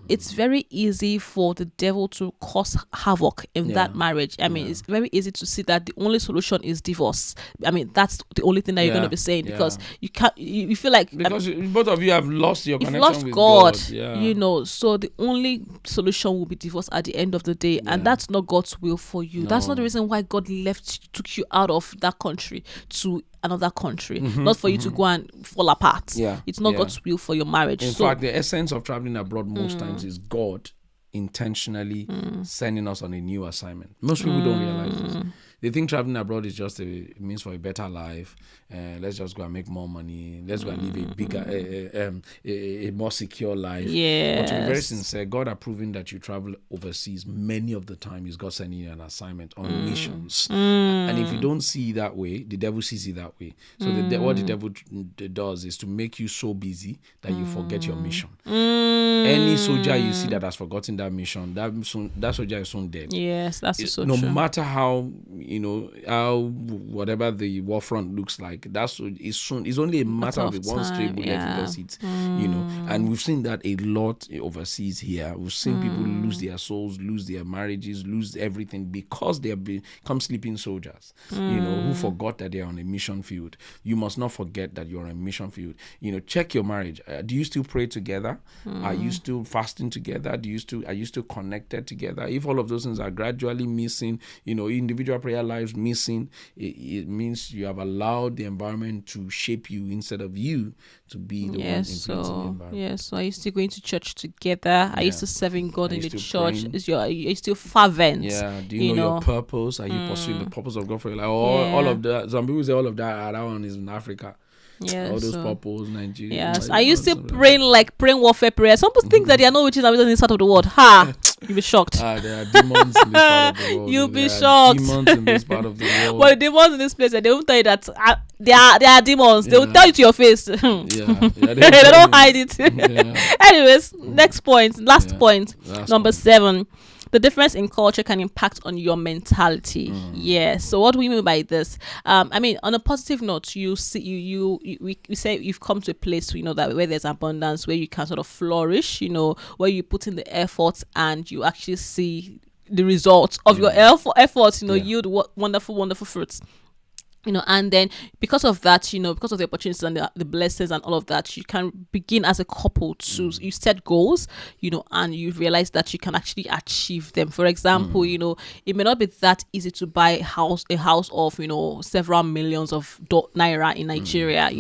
It's very easy for the devil to cause havoc in that marriage. I mean, it's very easy to see that the only solution is divorce. I mean, that's the only thing that you're going to be saying, because you can't. You feel like because both of you have lost your connection lost with God. God. So the only solution will be divorce at the end of the day, and that's not God's will for you. No. That's not the reason why God took you out of that country to another country, not for you to go and fall apart. It's not God's will for your marriage. In fact, the essence of traveling abroad most times is God intentionally sending us on a new assignment. Most people don't realize this. They think traveling abroad is just a means for a better life. Let's just go and make more money. Let's go and live a bigger, a more secure life. But to be very sincere, God are proving that you travel overseas many of the time is God sending you an assignment on missions. And if you don't see it that way, the devil sees it that way. So what the devil does is to make you so busy that you forget your mission. Any soldier you see that has forgotten that mission, that soldier is soon dead. Yes, that's so no true. Matter how how whatever the war front looks like, it's only a matter of one stray bullet does it. And we've seen that a lot overseas here. We've seen people lose their souls, lose their marriages, lose everything because they have become sleeping soldiers. Who forgot that they're on a mission field. You must not forget that you're on a mission field. Check your marriage. Do you still pray together? Are you still fasting together? Are you still connected together? If all of those things are gradually missing, individual prayer lives missing, it means you have allowed the environment to shape you instead of you to be the one influencing the environment. So are you still going to church together? Are you still serving God in the church? Are you still fervent? Do you know your purpose? Are you pursuing the purpose of God for your life? All of that. Some people say all of that one is in Africa. All those purples, Nigeria. Yes. Are you still praying warfare prayer? Some people think that they are not witches in this part of the world. You'll be shocked. There are demons in this part of the world. You'll be shocked. Demons in this part of the world. Well, the demons in this place, they won't tell you that they are demons. They will tell you to your face. They don't hide it. Anyways, last point, number 7. The difference in culture can impact on your mentality. Yes. So what do we mean by this? I mean, on a positive note, we say you've come to a place, that where there's abundance, where you can sort of flourish, where you put in the effort and you actually see the results of your efforts, yield wonderful, wonderful fruits. And then because of that, because of the opportunities and the blessings and all of that, you can begin as a couple to you set goals, and you realize that you can actually achieve them. For example, it may not be that easy to buy a house of, several millions of naira in Nigeria,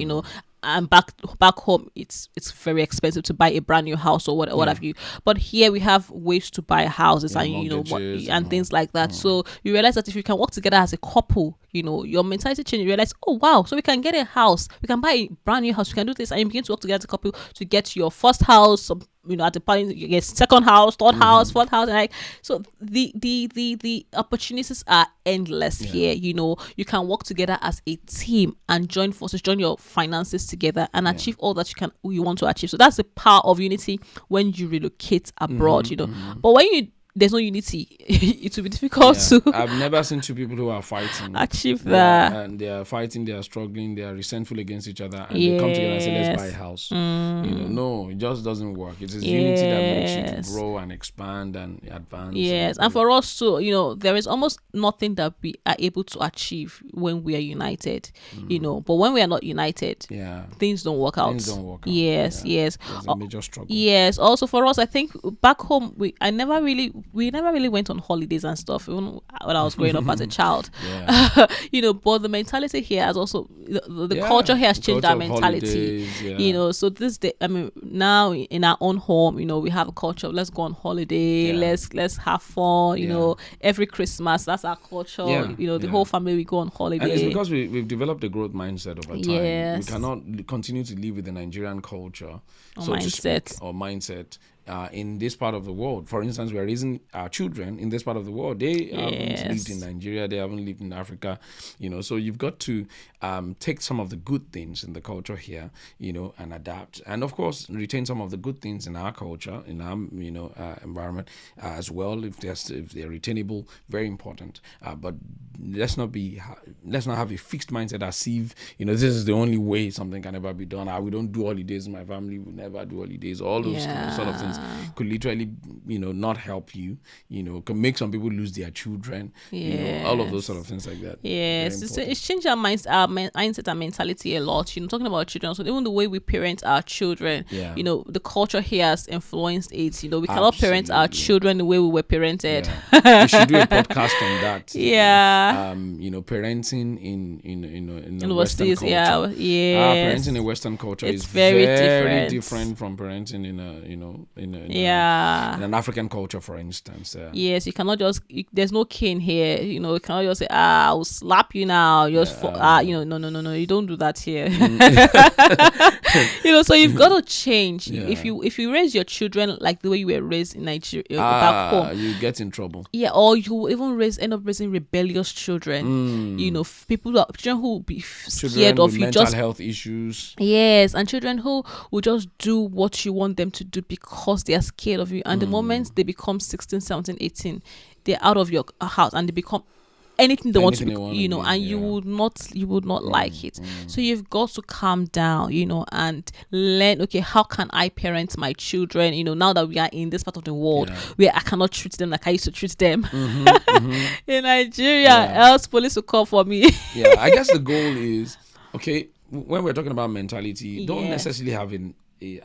and back home it's very expensive to buy a brand new house or what have you. But here we have ways to buy houses and things like that. So you realize that if you can work together as a couple, your mentality change. You realize, oh wow, so we can get a house, we can buy a brand new house, we can do this, and you begin to work together as a couple to get your first house. At the point you get second house, third house, fourth house, and so the opportunities are endless here. You can work together as a team and join forces, join your finances together, and achieve all that you want to achieve. So that's the power of unity when you relocate abroad. But when there's no unity, it will be difficult to. I've never seen two people who are fighting achieve that, and they are fighting, they are struggling, they are resentful against each other, and they come together and say, let's buy a house. No, it just doesn't work. It is unity that makes you to grow and expand and advance. And for us too, there is almost nothing that we are able to achieve when we are united. But when we are not united, things don't work out. Yes. There's a major struggle. Yes. Also for us, I think back home we never really went on holidays and stuff, even when I was growing up as a child. But the mentality here has also the culture here has changed our mentality. Holidays, so this day, I mean, now in our own home, we have a culture of let's go on holiday, let's have fun. Every Christmas, that's our culture. The whole family, we go on holiday. And it's because we've developed a growth mindset over time. We cannot continue to live with the Nigerian culture, mindset. in this part of the world. For instance, we are raising our children in this part of the world. They haven't lived in Nigeria. They haven't lived in Africa. So you've got to take some of the good things in the culture here, and adapt. And of course, retain some of the good things in our culture, in our, environment as well. If they're retainable, very important. But let's not have a fixed mindset as if, this is the only way something can ever be done. We don't do holidays in my family. We never do holidays. All those sort of things could literally, not help you. Can make some people lose their children. All of those sort of things like that. Yes, it's changed our mindset and mentality a lot. Talking about children, so even the way we parent our children, the culture here has influenced it. We cannot parent our children the way we were parented. We should do a podcast on that. Parenting in the Western culture. Parenting in Western culture is very different from parenting in an African culture, for instance. Yes, you cannot just. There's no cane here. You cannot just say, "I'll slap you now." No. You don't do that here. So you've got to change. If you raise your children like the way you were raised in Nigeria back home, you get in trouble. Or you even end up raising rebellious children. Children who will be scared of you, mental health issues. Yes, and children who will just do what you want them to do because they are scared of you. And the moment they become 16, 17, 18, they're out of your house and they become anything they want to be, and you would not like it. So you've got to calm down, and learn, okay, how can I parent my children, now that we are in this part of the world where I cannot treat them like I used to treat them in Nigeria, else police will call for me. I guess the goal is, okay, when we're talking about mentality, don't necessarily have an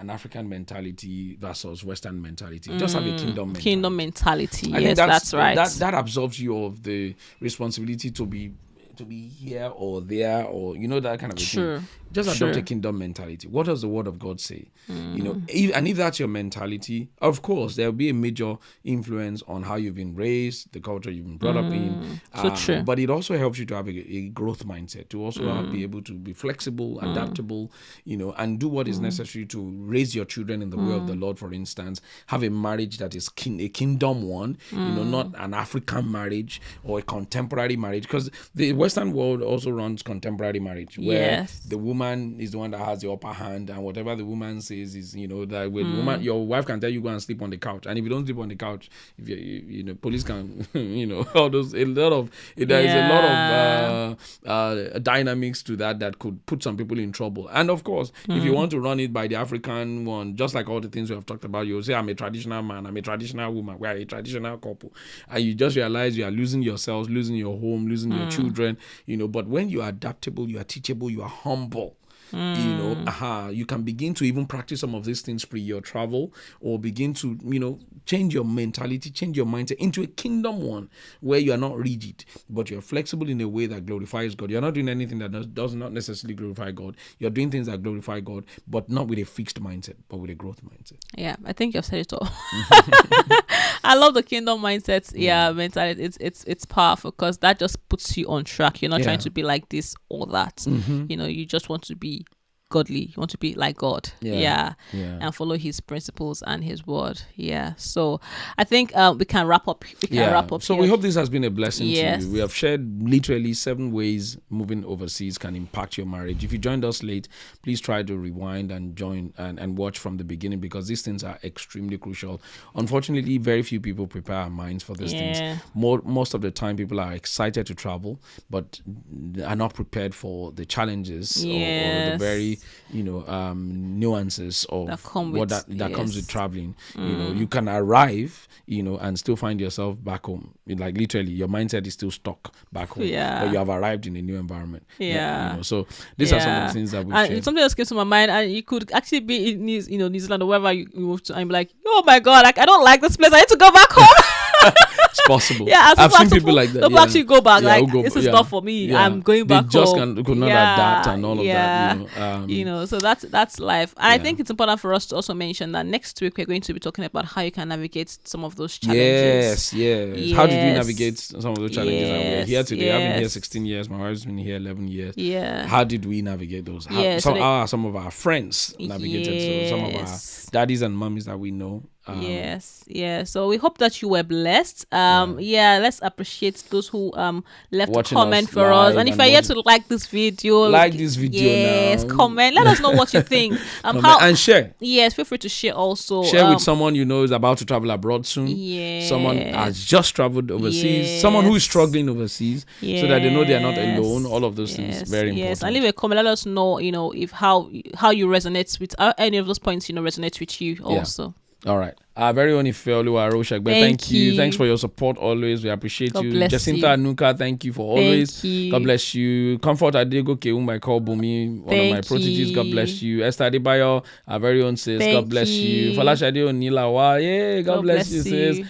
African mentality versus Western mentality. Just have a kingdom mentality. Yes, that's right. That absolves you of the responsibility to be here or there, or that kind of a thing. Just adopt a kingdom mentality. What does the word of God say? If that's your mentality, of course there will be a major influence on how you've been raised, the culture you've been brought up in. True. But it also helps you to have a growth mindset, to also be able to be flexible, adaptable, and do what is necessary to raise your children in the way of the Lord. For instance, have a marriage that is a kingdom one, not an African marriage or a contemporary marriage, because the Western world also runs contemporary marriage, where the woman is the one that has the upper hand, and whatever the woman says is, that with woman, your wife can tell you go and sleep on the couch, and if you don't sleep on the couch, if you police can, all those, there is a lot of dynamics to that could put some people in trouble. And of course, if you want to run it by the African one, just like all the things we have talked about, you'll say, I'm a traditional man, I'm a traditional woman, we are a traditional couple, and you just realize you are losing yourselves, losing your home, losing your children, but when you are adaptable, you are teachable, you are humble, you can begin to even practice some of these things pre your travel, or begin to, change your mentality, change your mindset into a kingdom one where you are not rigid, but you're flexible in a way that glorifies God. You're not doing anything that does not necessarily glorify God. You're doing things that glorify God, but not with a fixed mindset, but with a growth mindset. Yeah, I think you've said it all. I love the kingdom mindset. Mentality. It's powerful because that just puts you on track. You're not trying to be like this or that. You just want to be godly. You want to be like God. And follow his principles and his word. So I think we can wrap up. So we hope this has been a blessing to you. We have shared literally 7 ways moving overseas can impact your marriage. If you joined us late, please try to rewind and join and watch from the beginning, because these things are extremely crucial. Unfortunately, very few people prepare our minds for these things. Most of the time, people are excited to travel, but are not prepared for the challenges or the very nuances of that comes with traveling. You can arrive, and still find yourself back home. Like literally, your mindset is still stuck back home, but you have arrived in a new environment. So these are some of the things that we shared. Something else came to my mind, and you could actually be in New Zealand or wherever you move to, and be like, oh my God, like I don't like this place. I need to go back home. It's possible. I've seen people like that. People actually go back. This is not for me. I'm going back home. They just could not adapt and all of that. So that's life. And I think it's important for us to also mention that next week we're going to be talking about how you can navigate some of those challenges. Yes. How did we navigate some of those challenges? And we're here today. I've been here 16 years. My wife's been here 11 years. How did we navigate those? How are some of our friends navigated? So some of our daddies and mummies that we know Yes. So we hope that you were blessed. Let's appreciate those who left a comment for us. And if you're yet to like this video, yes, now. comment. Let us know what you think. And share. Yes, feel free to share also. Share with someone you know is about to travel abroad soon. Yes. Someone has just traveled overseas. Yes. Someone who is struggling overseas, so that they know they are not alone. All of those things very important. Yes, and leave a comment. Let us know, if how you resonate with any of those points, resonate with you also. All right. Our very own Ifeoluwa Aroshagbe, thank you. Thanks for your support always. We appreciate you. Jacinta Anuka, thank you for always. God bless you. Comfort Adego Keumba call Bumi, one of my proteges. God bless you. Esther Adebayo, our very own sis. God bless you. Falashade Onilawa, God bless you, sis.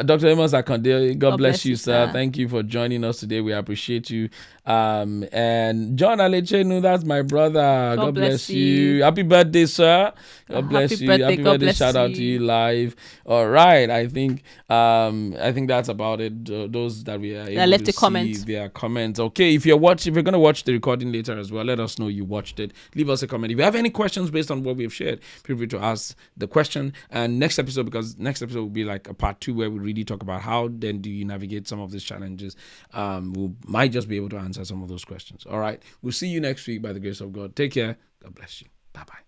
Dr. Amos Akonde, God bless you, sir. Thank you for joining us today. We appreciate you. And John Alechenu, that's my brother. God bless you. Happy birthday, sir. God bless you. Happy birthday. Shout out to you live. All right. I think that's about it. Those that we are able to see their comments. Okay. If you're going to watch the recording later as well, let us know you watched it. Leave us a comment. If you have any questions based on what we've shared, feel free to ask the question. And next episode will be like a part 2 where we really talk about how then do you navigate some of these challenges. We might just be able to answer some of those questions. All right. We'll see you next week by the grace of God. Take care. God bless you. Bye-bye.